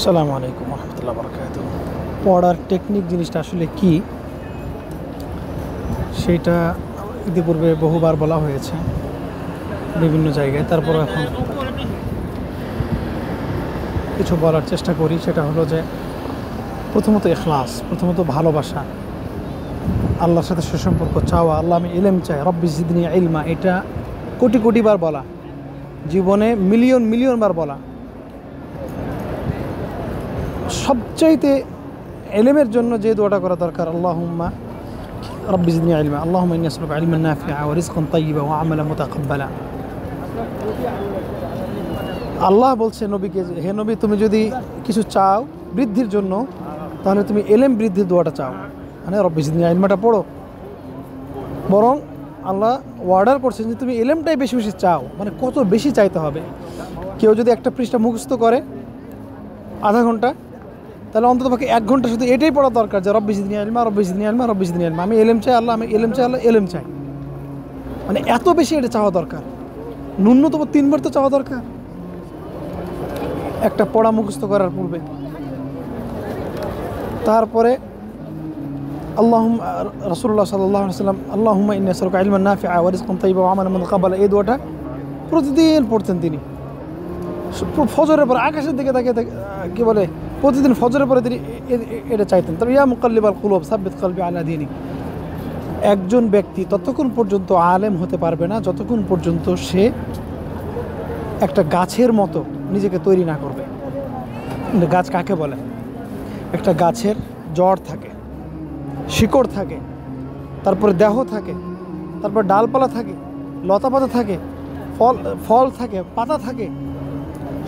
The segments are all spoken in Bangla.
আসসালামু আলাইকুম রহমতুল্লাহ বরকাত। পড়ার টেকনিক জিনিসটা আসলে কি সেটা ইতিপূর্বে বহুবার বলা হয়েছে বিভিন্ন জায়গায়। তারপর এখন কিছু বলার চেষ্টা করি। সেটা হলো যে প্রথমত ইখলাস, প্রথমত ভালোবাসা, আল্লাহর সাথে সুসম্পর্ক চাওয়া। আল্লাহ আমি ইলম চাই, রব্বি জিদনি ইলমা। এটা কোটি কোটি বার বলা, জীবনে মিলিয়ন মিলিয়ন বার বলা। সবচাইতে ইলমের জন্য যে দোয়াটা করা দরকার, আল্লাহুম্মা রব্বি জিদনি ইলমা, আল্লাহুম্মা ইন্নী আসআলুকা ইলমান নাফিআ ওয়া রিজকান তাইয়্যিবা ওয়া আমালান মুতাকাব্বালা। আল্লাহ বলছে নবীকে, হে নবী, তুমি যদি কিছু চাও বৃদ্ধির জন্য, তাহলে তুমি ইলম বৃদ্ধির দোয়াটা চাও, মানে রব্বি জিদনি ইলমাটা পড়ো। বরং আল্লাহ অর্ডার করছেন যে তুমি ইলমটাই বেশি বেশি চাও। মানে কত বেশি চাইতে হবে? কেউ যদি একটা পৃষ্ঠা মুখস্থ করে আধা ঘন্টা, তাহলে অন্তত পক্ষে 1 ঘন্টা শুধু এটাই পড়া দরকার যে রব্বি জিদনি ইলমা, রব্বি জিদনি ইলমা, রব্বি জিদনি ইলমা। আমি ইলম চাই আল্লাহ, আমি ইলম চাই আল্লাহ, ইলম চাই। মানে এত বেশি এটা চাওয়া দরকার। ন্যূনতম 3 বার তো চাওয়া দরকার একটা পড়া মুখস্থ করার পূর্বে। তারপরে রাসূলুল্লাহ সাল্লাল্লাহু আলাইহি ওয়াসাল্লাম আল্লাহুম্মা ইন্নী আসআলুকা ইলমান নাফিআ ওয়া রিজকান তাইয়্যিবা ওয়া আমালান মুতাকাব্বালা, এই দোয়াটা প্রতিদিন পড়তেন তিনি। ফজরের পর আকাশের দিকে তাকিয়ে কি বলে, প্রতিদিন ফজরের পরে তিনি এটা চাইতেন। তবে ইয়া মুকাল্লিবাল কুলুব সাব্বিত কলবি আলা দীনিক। একজন ব্যক্তি ততক্ষণ পর্যন্ত আলেম হতে পারবে না যতক্ষণ পর্যন্ত সে একটা গাছের মতো নিজেকে তৈরি না করবে। গাছ কাকে বলে? একটা গাছের জড় থাকে, শিকড় থাকে, তারপরে দেহ থাকে, তারপর ডালপালা থাকে, লতাপাতা থাকে, ফল থাকে, পাতা থাকে,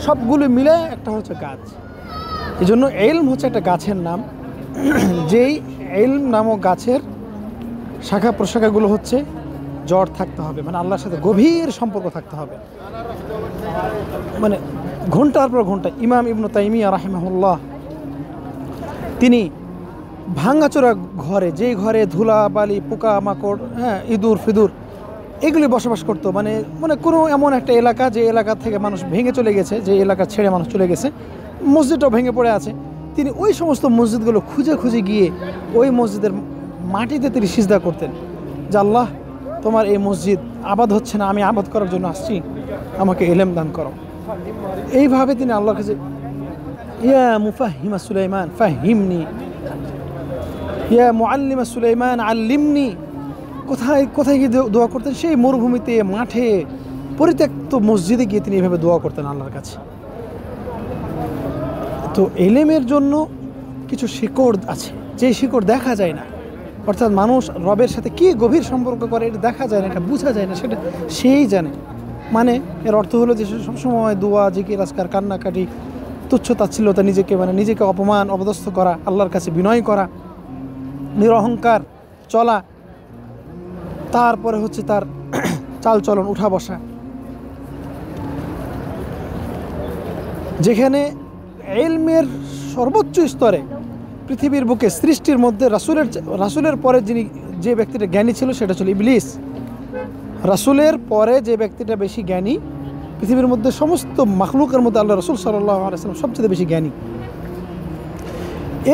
সবগুলো মিলে একটা হচ্ছে গাছ। এই জন্য ইলম হচ্ছে একটা গাছের নাম। যেই ইলম নামক গাছের শাখা প্রশাখাগুলো হচ্ছে জড় থাকতে হবে, মানে আল্লাহর সাথে গভীর সম্পর্ক থাকতে হবে। মানে ঘন্টার পর ঘন্টা। ইমাম ইবনে তাইমিয়া রাহিমাহুল্লাহ তিনি ভাঙাচোরা ঘরে, যেই ঘরে ধুলা বালি পোকা মাকড়, ইঁদুর ফিদুর এগুলি বসবাস করতো, মানে মানে কোনো এমন একটা এলাকা যে এলাকা থেকে মানুষ ভেঙে চলে গেছে, যে এলাকা ছেড়ে মানুষ চলে গেছে, মসজিদটাও ভেঙে পড়ে আছে, তিনি ওই সমস্ত মসজিদগুলো খুঁজে খুঁজে গিয়ে ওই মসজিদের মাটিতে তিনি সিজদা করতেন যে আল্লাহ, তোমার এই মসজিদ আবাদ হচ্ছে না, আমি আবাদ করার জন্য আসছি, আমাকে ইলম দান করো। এইভাবে তিনি আল্লাহর কাছে ইয়া মুফাহিমা সুলাইমান ফাহিমনি, ইয়া মুআল্লিমা সুলাইমান আল্লিমনি, কোথায় কোথায় গিয়ে দোয়া করতেন? সেই মরুভূমিতে, মাঠে, পরিত্যক্ত মসজিদে গিয়ে তিনি এইভাবে দোয়া করতেন আল্লাহর কাছে। তো ইলমের জন্য কিছু শিকড় আছে, যে শিকড় দেখা যায় না। অর্থাৎ মানুষ রবের সাথে কী গভীর সম্পর্ক করে এটা দেখা যায় না, এটা বোঝা যায় না, সেটা সেই জানে। মানে এর অর্থ হলো যে সবসময় দোয়া, জিকির, আজকার, কান্নাকাটি, তুচ্ছ তাচ্ছিল্যতা, নিজেকে অপমান অপদস্থ করা, আল্লাহর কাছে বিনয় করা, নিরহংকার চলা, তারপরে হচ্ছে তার চালচলন, উঠা বসা। যেখানে ইলমের সর্বোচ্চ স্তরে পৃথিবীর বুকে সৃষ্টির মধ্যে রাসূলের পরে যে ব্যক্তিটা জ্ঞানী ছিল সেটা ছিল ইবলিস। রাসূলের পরে যে ব্যক্তিটা বেশি জ্ঞানী পৃথিবীর মধ্যে, সমস্ত মাখলুকের মধ্যে আল্লাহ রাসূল সাল্লাল্লাহু আলাইহি ওয়াসাল্লাম সবচেয়ে বেশি জ্ঞানী।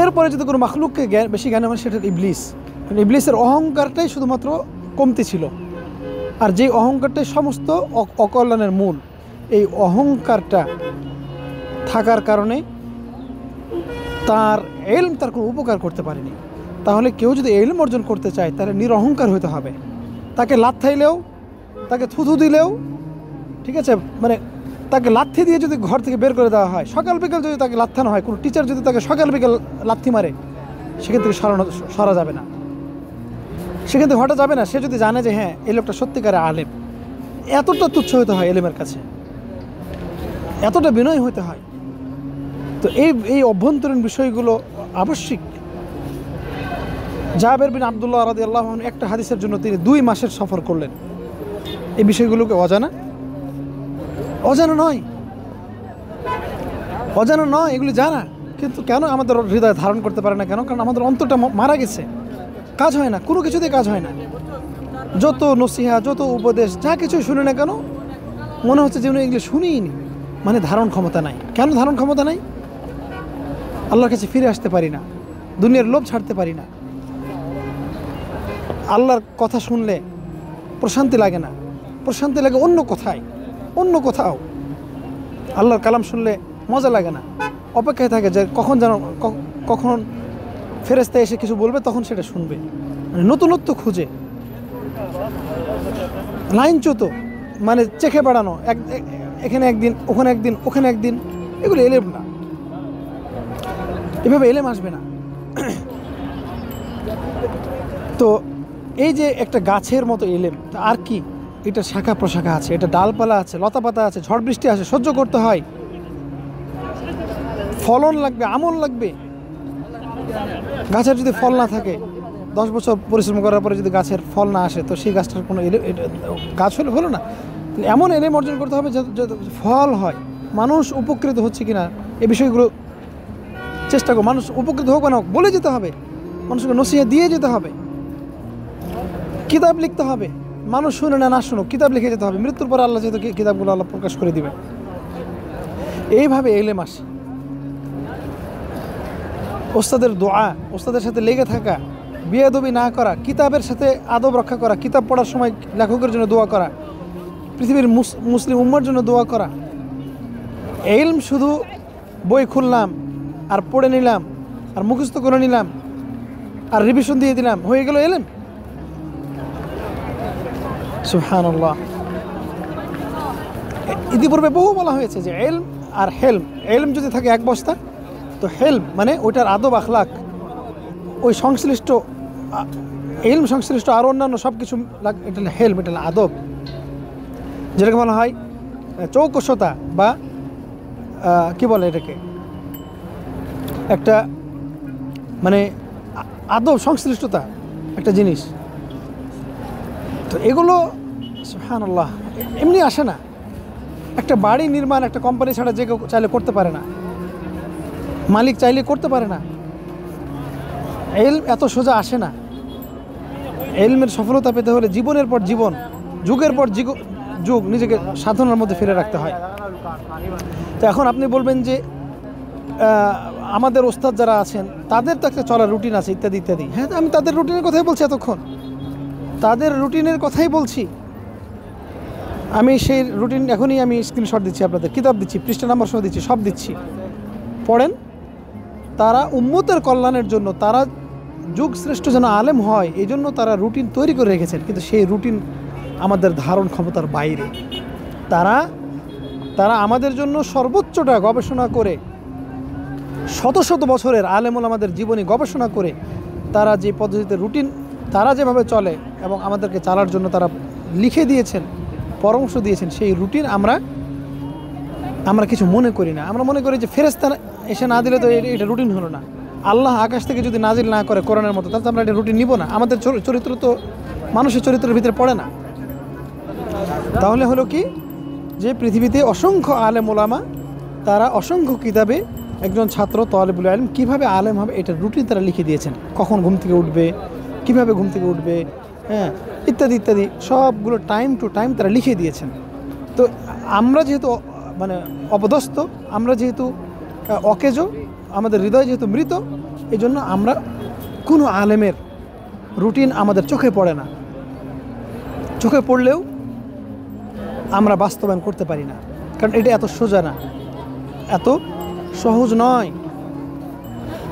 এরপরে যদি কোনো মাখলুককে বেশি জ্ঞানী হয় সেটা ইবলিস। ইবলিসের অহংকারটাই শুধুমাত্র কমতি ছিল, আর যেই অহংকারটাই সমস্ত অকল্যাণের মূল। এই অহংকারটা থাকার কারণে তার ইলম তার কোনো উপকার করতে পারেনি। তাহলে কেউ যদি ইলম অর্জন করতে চায় তাহলে নিরহংকার হতে হবে। তাকে লাথাইলেও, তাকে থুথু দিলেও, ঠিক আছে, মানে তাকে লাথি দিয়ে যদি ঘর থেকে বের করে দেওয়া হয়, সকাল বিকেল যদি তাকে লাথানো হয়, কোনো টিচার যদি তাকে সকাল বিকেল লাথি মারে, সেখান থেকে সরা যাবে না, সেখান থেকে হটা যাবে না। সে যদি জানে যে হ্যাঁ এই লোকটা সত্যিকারে আলেম, এতটা তুচ্ছ হতে হয় এলেমের কাছে, এতটা বিনয় হতে হয়। তো এই অভ্যন্তরীণ বিষয়গুলো আবশ্যিক। জাবের বিন আব্দুল্লাহ রাদিয়াল্লাহু আনহু একটা হাদিসের জন্য তিনি 2 মাসের সফর করলেন। এই বিষয়গুলোকে অজানা নয়, এগুলি জানা। কিন্তু কেন আমাদের হৃদয় ধারণ করতে পারে না? কেন? কারণ আমাদের অন্তরটা মারা গেছে, কাজ হয় না, কোনো কিছুতে কাজ হয় না। যত নসিহা, যত উপদেশ, যা কিছু শুনি না কেন, মনে হচ্ছে যেন এগুলো শুনিনি, মানে ধারণ ক্ষমতা নাই। কেন ধারণ ক্ষমতা নাই? আল্লাহর কাছে ফিরে আসতে পারি না, দুনিয়ার লোভ ছাড়তে পারি না। আল্লাহর কথা শুনলে প্রশান্তি লাগে না, প্রশান্তি লাগে অন্য কোথায়, অন্য কোথাও। আল্লাহর কালাম শুনলে মজা লাগে না, অপেক্ষায় থাকে যে কখন যেন কখন ফেরেশতা এসে কিছু বলবে, তখন সেটা শুনবে, মানে নতুনত্ব খুঁজে। লাইনচ্যুত, মানে চেখে বেড়ানো, এখানে একদিন, ওখানে একদিন, ওখানে একদিন, এগুলো এলেম না, এভাবে এলেম আসবে না। তো এই যে একটা গাছের মতো এলেম, আর কি, এটা শাখা প্রশাখা আছে, এটা ডালপালা আছে, লতাপাতা আছে, ঝড় বৃষ্টি আছে, সহ্য করতে হয়, ফলন লাগবে, আমল লাগবে। গাছের যদি ফল না থাকে, 10 বছর পরিশ্রম করার পরে যদি গাছের ফল না আসে, তো সেই গাছটার কোনো গাছ হলো না। এমন এলেম অর্জন করতে হবে যাতে ফল হয়, মানুষ উপকৃত হচ্ছে কিনা এই বিষয়গুলো চেষ্টা করো। মানুষ উপকৃত হোক না হোক বলে যেতে হবে, মানুষকে নসিহত দিয়ে যেতে হবে, কিতাব লিখতে হবে, মানুষ শুনে না শুনুক, কিতাব লিখে যেতে হবে। মৃত্যুর পর আল্লাহ যেহেতু কিতাবগুলো আল্লাহ প্রকাশ করে দিবে, এইভাবে এলেম আসে। ওস্তাদের দোয়া, ওস্তাদের সাথে লেগে থাকা, বেয়াদবি না করা, কিতাবের সাথে আদব রক্ষা করা, কিতাব পড়ার সময় লেখকের জন্য দোয়া করা, পৃথিবীর মুসলিম উম্মার জন্য দোয়া করা। এলম শুধু বই খুললাম আর পড়ে নিলাম আর মুখস্থ করে নিলাম আর রিভিশন দিয়ে দিলাম, হয়ে গেল এলম? সুবহানাল্লাহ। ইতিপূর্বে বহু বলা হয়েছে যে এলম আর হেলম, এলম যদি থাকে এক বস্তা, তো হেলম মানে ওইটার আদব আখলাক, ওই সংশ্লিষ্ট এলম সংশ্লিষ্ট আরও অন্যান্য সব কিছু, এটা হেলম, এটা আদব, যেটাকে বলা হয় চৌকসতা বা কি বলে এটাকে, একটা মানে আদব সংশ্লিষ্টতা একটা জিনিস। তো এগুলো সুবহানাল্লাহ এমনি আসে না। একটা বাড়ি নির্মাণ একটা কোম্পানি ছাড়া যে কেউ চাইলে করতে পারে না, মালিক চাইলে করতে পারে না। এলম এত সোজা আসে না। এলমের সফলতা পেতে হলে জীবনের পর জীবন, যুগের পর যুগ নিজেকে সাধনার মধ্যে ফিরে রাখতে হয়। তো এখন আপনি বলবেন যে আমাদের ওস্তাদ যারা আছেন তাদের তো একটা চলার রুটিন আছে ইত্যাদি ইত্যাদি। হ্যাঁ, আমি তাদের রুটিনের কথাই বলছি, এতক্ষণ তাদের রুটিনের কথাই বলছি। আমি সেই রুটিন এখনই আমি স্ক্রিনশট দিচ্ছি আপনাদের, কিতাব দিচ্ছি, পৃষ্ঠা নাম্বার সহ দিচ্ছি, সব দিচ্ছি, পড়েন। তারা উম্মতের কল্যাণের জন্য, তারা যুগ শ্রেষ্ঠ যেন আলেম হয় এই জন্য তারা রুটিন তৈরি করে রেখেছেন, কিন্তু সেই রুটিন আমাদের ধারণ ক্ষমতার বাইরে। তারা আমাদের জন্য সর্বোচ্চটা গবেষণা করে, শত শত বছরের আলেমুল আমাদের জীবনী গবেষণা করে তারা যে পদ্ধতিতে রুটিন তারা যেভাবে চলে এবং আমাদেরকে চালার জন্য তারা লিখে দিয়েছেন, পরামর্শ দিয়েছেন, সেই রুটিন আমরা কিছু মনে করি না। আমরা মনে করি যে ফেরেশতা এসে না দিলে তো এটা রুটিন হলো না। আল্লাহ আকাশ থেকে যদি নাজিল না করে কোরআনের মতো, তাহলে আমরা এটা রুটিন নিব না। আমাদের চরিত্র তো মানুষের চরিত্রের ভিতরে পড়ে না। তাহলে হলো কি, যে পৃথিবীতে অসংখ্য আলেম ওলামা, তারা অসংখ্য কিতাবে একজন ছাত্র তালিবুল ইলম কীভাবে আলেম হবে এটার রুটিন তারা লিখে দিয়েছেন। কখন ঘুম থেকে উঠবে, কিভাবে ঘুম থেকে উঠবে, হ্যাঁ, ইত্যাদি ইত্যাদি সবগুলো টাইম টু টাইম তারা লিখে দিয়েছেন। তো আমরা যেহেতু মানে অপদস্থ, আমরা যেহেতু অকেজো, আমাদের হৃদয় যেহেতু মৃত, এই জন্য আমরা কোনো আলেমের রুটিন আমাদের চোখে পড়ে না। চোখে পড়লেও আমরা বাস্তবায়ন করতে পারি না, কারণ এটা এত সোজা না, এত সহজ নয়,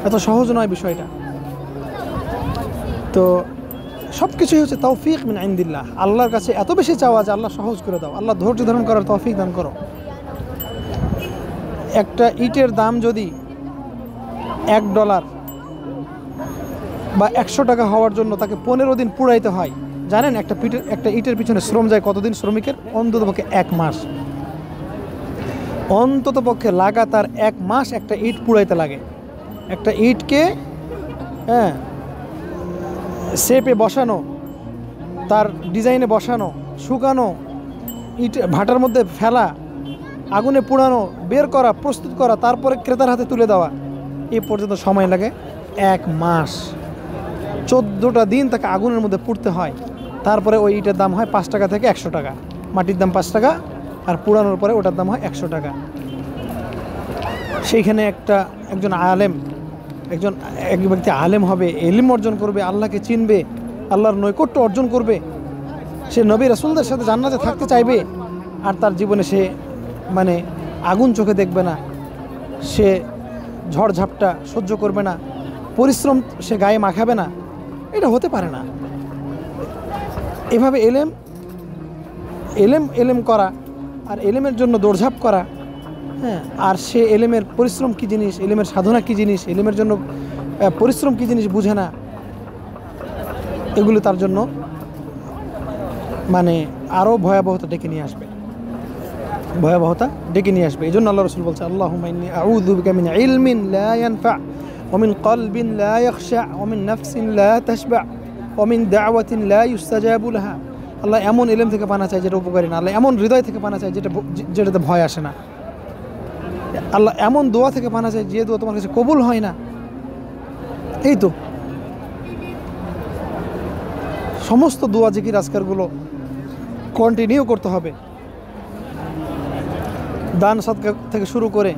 এত সহজ নয় বিষয়টা। তো সব কিছুই হচ্ছে তৌফিক মিন ইনদিল্লাহ, আল্লাহর কাছে এত বেশি চাওয়া যে আল্লাহ সহজ করে দাও, আল্লাহ ধৈর্য ধারণ করার তৌফিক দান করো। একটা ইটের দাম যদি $1 বা 100 টাকা হওয়ার জন্য তাকে 15 দিন পুড়াইতে হয়, জানেন একটা ইটের পিছনে শ্রম যায় কতদিন শ্রমিকের? অন্ততপক্ষে 1 মাস, অন্ততপক্ষে লাগাতার 1 মাস একটা ইট পুড়াইতে লাগে। একটা ইটকে হ্যাঁ শেপে বসানো, তার ডিজাইনে বসানো, শুকানো, ইট ভাটার মধ্যে ফেলা, আগুনে পোড়ানো, বের করা, প্রস্তুত করা, তারপরে ক্রেতার হাতে তুলে দেওয়া, এই পর্যন্ত সময় লাগে 1 মাস। 14টা দিন তাকে আগুনের মধ্যে পুড়তে হয়। তারপরে ওই ইটের দাম হয় 5 টাকা থেকে 100 টাকা। মাটির দাম 5 টাকা আর পোড়ানোর পরে ওটার দাম হয় 100 টাকা। সেইখানে একজন এক ব্যক্তি আলেম হবে, ইলম অর্জন করবে, আল্লাহকে চিনবে, আল্লাহর নৈকট্য অর্জন করবে, সে নবী রাসূলদের সাথে জান্নাতে থাকতে চাইবে, আর তার জীবনে সে মানে আগুন চোখে দেখবে না, সে ঝড়ঝাপটা সহ্য করবে না, পরিশ্রম সে গায়ে মাখাবে না, এটা হতে পারে না। এভাবে এলেম করা আর এলেমের জন্য দৌড়ঝাঁপ করা, হ্যাঁ, আর সে এলেমের পরিশ্রম কী জিনিস, এলেমের সাধনা কী জিনিস, এলেমের জন্য পরিশ্রম কী জিনিস বুঝে না, এগুলো তার জন্য মানে আরও ভয়াবহতা ডেকে নিয়ে আসবে, এই জন্য আল্লাহ রাসূল বলছে, আল্লাহুম্মা ইন্নী আউযু বিকা মিন ইলমিন লা ইয়ানফা ওয়া মিন কলবিন লা ইয়াখশা ওয়া মিন নাফসিন লা তাশবা ওয়া মিন দাওয়াতিন লা ইউস্তাজাবু লাহা। আল্লাহ এমন ইলম থেকে পানা চায় যেটা উপকারী না, আল্লাহ এমন হৃদয় থেকে পানা চায় যেটাতে ভয় আসে না, আল্লাহ এমন দোয়া থেকে পানা চায় যে দোয়া তোমার কাছে কবুল হয় না। এই তো সমস্ত দোয়া জিকির আজকারগুলো কন্টিনিউ করতে হবে, দান সদকা থেকে শুরু করে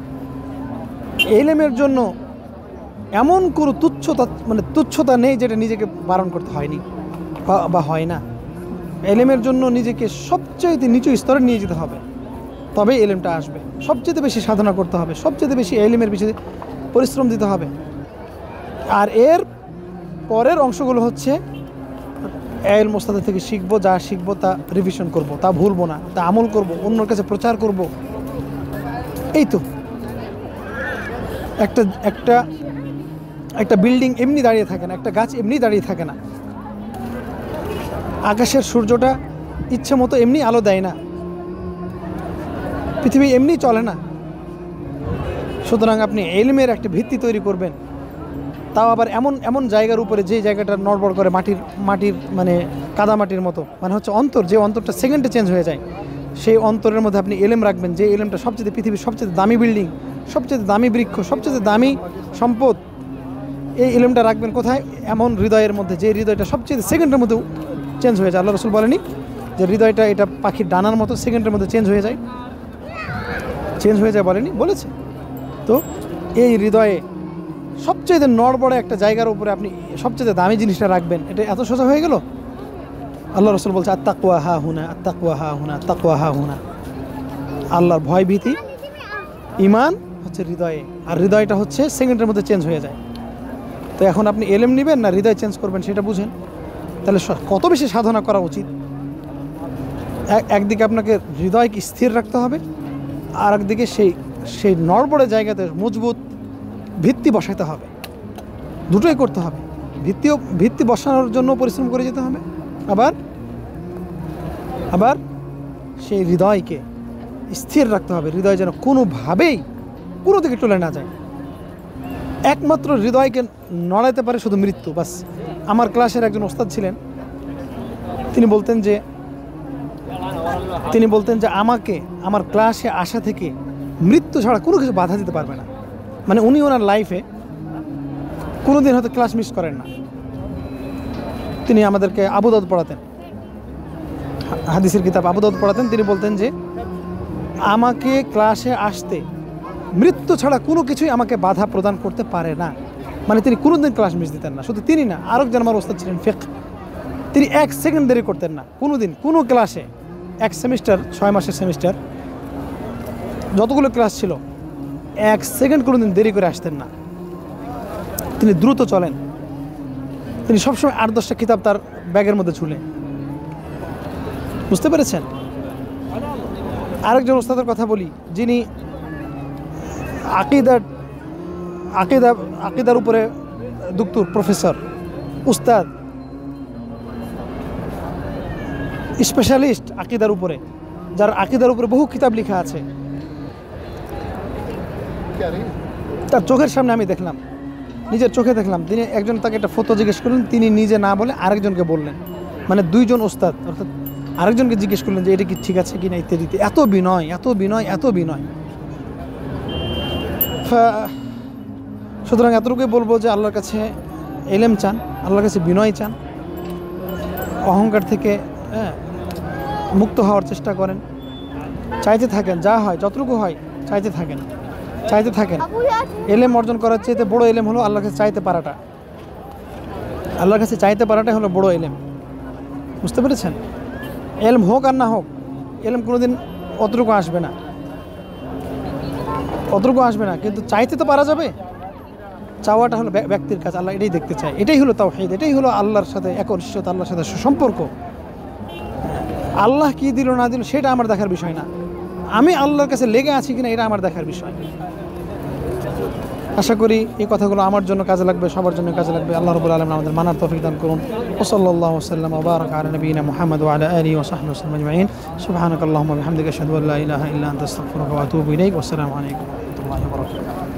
ইলমের জন্য এমন কোনো তুচ্ছতা নেই যেটা নিজেকে বারণ করতে হয়নি বা হয় না। ইলমের জন্য নিজেকে সবচেয়ে নিচু স্তরে নিয়ে যেতে হবে, তবে ইলমটা আসবে। সবচেয়ে বেশি সাধনা করতে হবে, সবচেয়ে বেশি ইলমের পিছনে পরিশ্রম দিতে হবে। আর এর পরের অংশগুলো হচ্ছে ইলম ওস্তাদের থেকে শিখবো, যা শিখবো তা রিভিশন করব, তা ভুলবো না, তা আমল করব, অন্যর কাছে প্রচার করব। এই তো একটা বিল্ডিং এমনি দাঁড়িয়ে থাকে না, একটা গাছ এমনি দাঁড়িয়ে থাকে না, আকাশের সূর্যটা ইচ্ছে মতো এমনি আলো দেয় না, পৃথিবী এমনি চলে না। সুতরাং আপনি ইলমের একটা ভিত্তি তৈরি করবেন, তাও আবার এমন জায়গার উপরে যে জায়গাটা নড়বড় করে মাটির মানে কাদামাটির মতো, মানে হচ্ছে অন্তর, যে অন্তরটা সেকেন্ডে চেঞ্জ হয়ে যায়, সেই অন্তরের মধ্যে আপনি ইলম রাখবেন, যে ইলমটা সবচেয়ে পৃথিবীর সবচেয়ে দামি বিল্ডিং, সবচেয়ে দামি বৃক্ষ, সবচেয়ে দামি সম্পদ, এই ইলমটা রাখবেন কোথায়? এমন হৃদয়ের মধ্যে, যে হৃদয়টা সবচেয়ে সেকেন্ডের মধ্যে চেঞ্জ হয়ে যায়। আল্লাহ রাসূল বলেনি যে হৃদয়টা এটা পাখির ডানার মতো সেকেন্ডের মধ্যে চেঞ্জ হয়ে যায় বলেনি, বলেছে। তো এই হৃদয়ে সবচেয়ে নড়বড়ে একটা জায়গার উপরে আপনি সবচেয়ে দামি জিনিসটা রাখবেন, এটা এত সোজা হয়ে গেল? আল্লাহ রাসূল বলছে, আত্তাকওয়া হা হুনা, আত্তাকওয়া হা হুনা, তাকওয়া হা হুনা। আল্লাহর ভয় ভীতি, ঈমান হচ্ছে হৃদয়ে, আর হৃদয়টা হচ্ছে সেকেন্ডের মধ্যে চেঞ্জ হয়ে যায়। তো এখন আপনি ইলম নেবেন না হৃদয় চেঞ্জ করবেন সেটা বুঝেন, তাহলে কত বেশি সাধনা করা উচিত। একদিকে আপনাকে হৃদয়কে স্থির রাখতে হবে, আর একদিকে সেই নড়বড়ে জায়গাতে মজবুত ভিত্তি বসাতে হবে, দুটোই করতে হবে। ভিত্তি বসানোর জন্য পরিশ্রম করে যেতে হবে, আবার সেই হৃদয়কে স্থির রাখতে হবে, হৃদয় যেন কোনোভাবেই কোনো দিকে টলে না যায়। একমাত্র হৃদয়কে নড়াইতে পারে শুধু মৃত্যু, বাস। আমার ক্লাসের একজন ওস্তাদ ছিলেন, তিনি বলতেন যে আমাকে আমার ক্লাসে আসা থেকে মৃত্যু ছাড়া কোনো কিছু বাধা দিতে পারবে না। মানে উনি ওনার লাইফে কোনো দিন হয়তো ক্লাস মিস করেন না। তিনি আমাদেরকে আবু দাউদ পড়াতেন, হাদিসের কিতাব আবু দাউদ পড়াতেন। তিনি বলতেন যে আমাকে ক্লাসে আসতে মৃত্যু ছাড়া কোনো কিছুই আমাকে বাধা প্রদান করতে পারে না। মানে তিনি কোনো দিন ক্লাস মিস দিতেন না। শুধু তিনি না, আরেকজন আমার ওস্তাদ ছিলেন ফিকহ, তিনি 1 সেকেন্ড দেরি করতেন না কোনো দিন, কোনো ক্লাসে। 1 সেমিস্টার, 6 মাসের সেমিস্টার, যতগুলো ক্লাস ছিল 1 সেকেন্ড কোনো দিন দেরি করে আসতেন না। তিনি দ্রুত চলেন, তিনি সবসময় 8-10টা কিতাব তার ব্যাগের মধ্যে ঝুলে। বুঝতে পেরেছেন? আরেকজন ওস্তাদের কথা বলি, যিনি আকিদার উপরে দুক্তুর প্রফেসর, উস্তাদ, স্পেশালিস্ট আকিদার উপরে, যার আকিদার উপরে বহু কিতাব লেখা আছে। তার চোখের সামনে আমি দেখলাম, নিজের চোখে দেখলাম, তিনি তাকে একটা ফতো জিজ্ঞেস করলেন, তিনি নিজে না বলে আরেকজনকে বললেন। মানে 2 জন ওস্তাদ, অর্থাৎ আরেকজনকে জিজ্ঞেস করলেন যে এটা কি ঠিক আছে কি না ইত্যাদি। এত বিনয়। সুতরাং এতটুকুই বলবো যে আল্লাহর কাছে ইলম চান, আল্লাহর কাছে বিনয় চান, অহংকার থেকে মুক্ত হওয়ার চেষ্টা করেন, চাইতে থাকেন, যা হয় যতটুকু হয় চাইতে থাকেন। চাইতে থাকেন। এলেম অর্জন করার চাইতে বড় এলেম হলো আল্লাহর কাছে চাইতে পারাটা। আল্লাহর কাছে চাইতে পারাটাই হলো বড় এলেম। বুঝতে পেরেছেন? এলম হোক আর না হোক, এলম কোনোদিন অতটুকু আসবে না, অতটুকু আসবে না, কিন্তু চাইতে তো পারা যাবে। চাওয়াটা হলো ব্যক্তির কাছে, আল্লাহ এটাই দেখতে চায়। এটাই হলো তাওহীদ, এটাই হলো আল্লাহর সাথে একনিষ্ঠতা, আল্লাহর সাথে সুসম্পর্ক। আল্লাহ কি দিল না দিল সেটা আমার দেখার বিষয় না, আমি আল্লাহর কাছে লেগে আছি কিনা এটা আমার দেখার বিষয়। আশা করি এই কথাগুলো আমার জন্য কাজে লাগবে, সবার জন্য কাজে লাগবে। আল্লাহ রাব্বুল আলামিন আমাদের মানার তৌফিক দান করুন। ওয়াসাল্লাল্লাহু ওয়াসাল্লাম ওয়া বারাকা আলা নবিয়িনা মুহাম্মদ ওয়া আলা আলিহি ওয়া সাহবিহি ওয়াসাল্লাম আজমাইন। সুবহানাকাল্লাহুম্মা ওয়া বিহামদিকা আশহাদু আল্লা ইলাহা ইল্লা আনতা আস্তাগফিরুকা ওয়া আতুবু ইলাইক। ওয়া আসসালামু আলাইকুম ওয়া রাহমাতুল্লাহি ওয়া বারাকাতুহু।